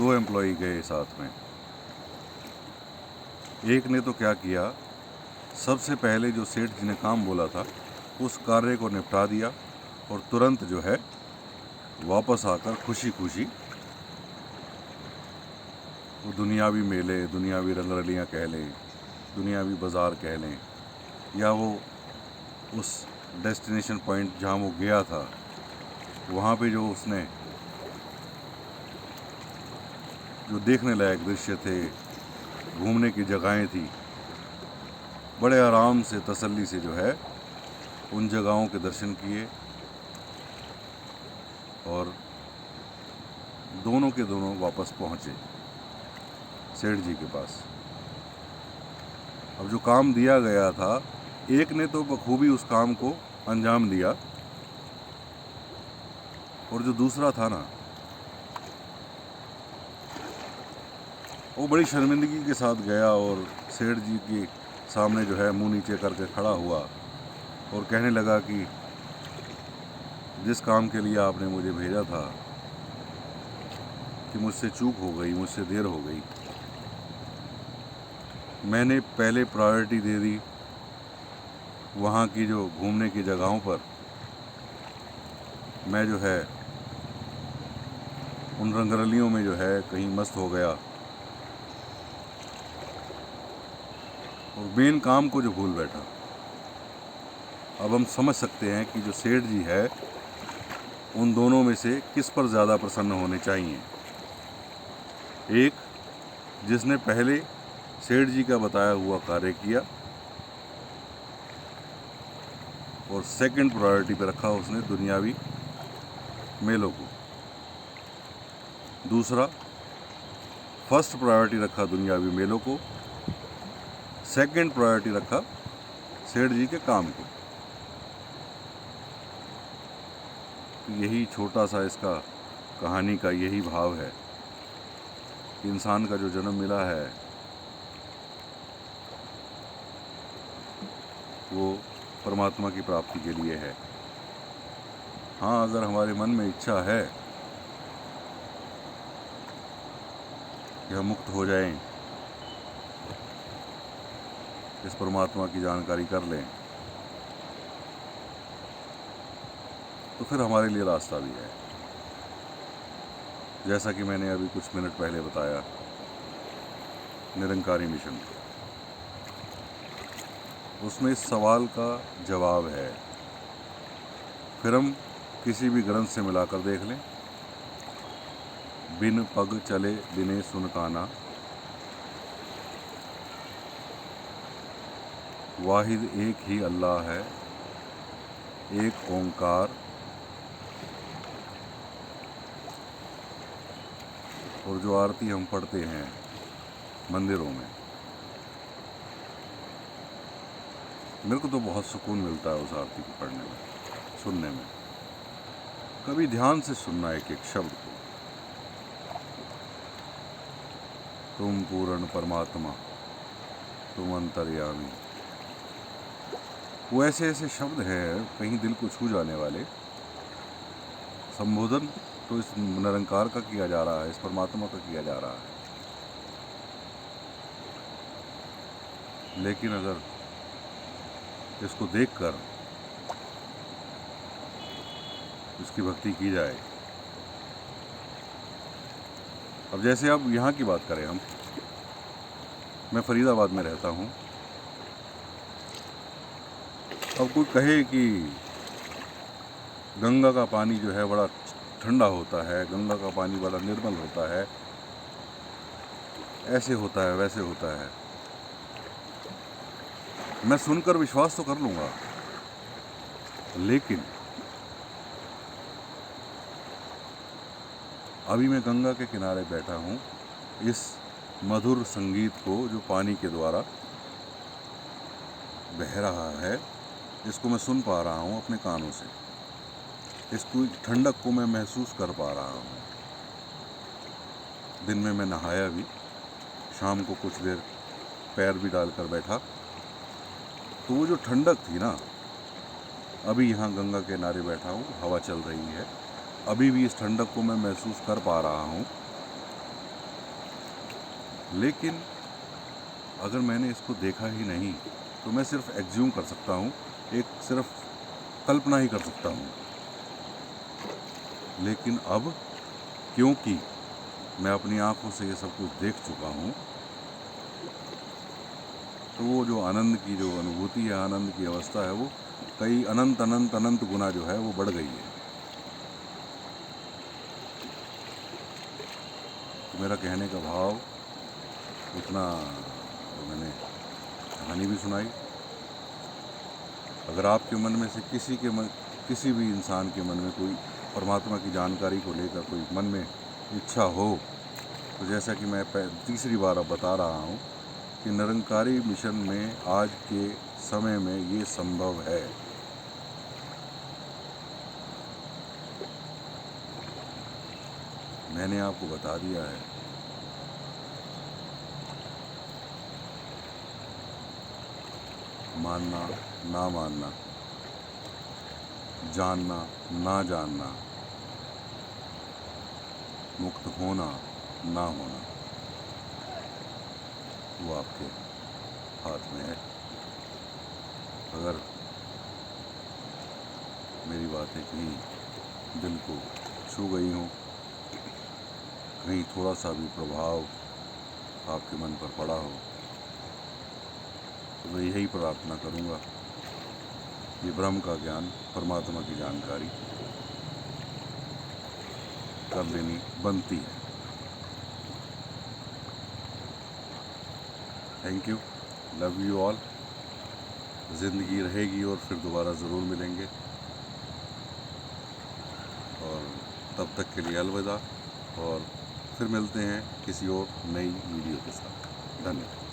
दो एम्प्लॉई गए साथ में। एक ने तो क्या किया, सबसे पहले जो सेठ जी ने काम बोला था उस कार्य को निपटा दिया और तुरंत जो है वापस आकर खुशी खुशी वो दुनियावी मेले, दुनियावी रंगरलियाँ कह लें, दुनियावी बाज़ार कह लें, या वो उस डेस्टिनेशन पॉइंट जहाँ वो गया था वहाँ पे जो उसने जो देखने लायक दृश्य थे, घूमने की जगहें थी, बड़े आराम से तसल्ली से जो है उन जगहों के दर्शन किए और दोनों के दोनों वापस पहुँचे सेठ जी के पास। अब जो काम दिया गया था, एक ने तो बखूबी उस काम को अंजाम दिया और जो दूसरा था ना, वो बड़ी शर्मिंदगी के साथ गया और सेठ जी के सामने जो है मुंह नीचे करके खड़ा हुआ और कहने लगा कि जिस काम के लिए आपने मुझे भेजा था कि मुझसे चूक हो गई, मुझसे देर हो गई, मैंने पहले प्रायोरिटी दे दी वहाँ की जो घूमने की जगहों पर। मैं जो है उन रंगरलियों में जो है कहीं मस्त हो गया और मेन काम को जो भूल बैठा। अब हम समझ सकते हैं कि जो सेठ जी है उन दोनों में से किस पर ज़्यादा प्रसन्न होने चाहिए। एक जिसने पहले सेठ जी का बताया हुआ कार्य किया और सेकंड प्रायोरिटी पे रखा उसने दुनियावी मेलों को। दूसरा फर्स्ट प्रायोरिटी रखा दुनियावी मेलों को, सेकंड प्रायोरिटी रखा सेठ जी के काम को। तो यही छोटा सा इसका कहानी का यही भाव है कि इंसान का जो जन्म मिला है वो परमात्मा की प्राप्ति के लिए है। हाँ, अगर हमारे मन में इच्छा है कि हम मुक्त हो जाएं, इस परमात्मा की जानकारी कर लें, तो फिर हमारे लिए रास्ता भी है। जैसा कि मैंने अभी कुछ मिनट पहले बताया, निरंकारी मिशन, उसमें इस सवाल का जवाब है। फिर हम किसी भी ग्रंथ से मिलाकर देख लें, बिन पग चले बिने सुन काना, वाहिद एक ही अल्लाह है, एक ओंकार, और जो आरती हम पढ़ते हैं मंदिरों में, मेरे को तो बहुत सुकून मिलता है उस आरती को पढ़ने में, सुनने में। कभी ध्यान से सुनना एक एक शब्द को। तुम पूर्ण परमात्मा, तुम अंतर्यामी, वो ऐसे ऐसे शब्द हैं कहीं दिल को छू जाने वाले। संबोधन तो इस निरंकार का किया जा रहा है, इस परमात्मा का किया जा रहा है, लेकिन अगर इसको देखकर उसकी भक्ति की जाए। अब जैसे अब यहाँ की बात करें हम, मैं फरीदाबाद में रहता हूँ। अब कोई कहे कि गंगा का पानी जो है बड़ा ठंडा होता है, गंगा का पानी बड़ा निर्मल होता है, ऐसे होता है, वैसे होता है, मैं सुनकर विश्वास तो कर लूँगा, लेकिन अभी मैं गंगा के किनारे बैठा हूँ, इस मधुर संगीत को जो पानी के द्वारा बह रहा है, इसको मैं सुन पा रहा हूँ अपने कानों से, इसको ठंडक को मैं महसूस कर पा रहा हूँ। दिन में मैं नहाया भी, शाम को कुछ देर पैर भी डालकर बैठा, तो वो जो ठंडक थी ना, अभी यहाँ गंगा के किनारे बैठा हूँ, हवा चल रही है, अभी भी इस ठंडक को मैं महसूस कर पा रहा हूँ। लेकिन अगर मैंने इसको देखा ही नहीं तो मैं सिर्फ एग्ज्यूम कर सकता हूँ, एक सिर्फ कल्पना ही कर सकता हूँ। लेकिन अब क्योंकि मैं अपनी आंखों से ये सब कुछ देख चुका हूँ, तो वो जो आनंद की जो अनुभूति है, आनंद की अवस्था है, वो कई अनंत अनंत अनंत गुना जो है वो बढ़ गई है। तो मेरा कहने का भाव इतना, मैंने कहानी भी सुनाई। अगर आपके मन में से किसी भी इंसान के मन में कोई परमात्मा की जानकारी को लेकर कोई मन में इच्छा हो, तो जैसा कि मैं तीसरी बार अब बता रहा हूँ कि निरंकारी मिशन में आज के समय में ये संभव है। मैंने आपको बता दिया है। मानना ना मानना, जानना ना जानना, मुक्त होना ना होना, वो आपके हाथ में है। अगर मेरी बातें कहीं दिल को छू गई हों, कहीं थोड़ा सा भी प्रभाव आपके मन पर पड़ा हो, तो मैं यही प्रार्थना करूँगा, ये ब्रह्म का ज्ञान, परमात्मा की जानकारी कर लेनी बनती है। Thank you, love you all. ज़िंदगी रहेगी और फिर दोबारा ज़रूर मिलेंगे, और तब तक के लिए अलविदा, और फिर मिलते हैं किसी और नई वीडियो के साथ। धन्यवाद।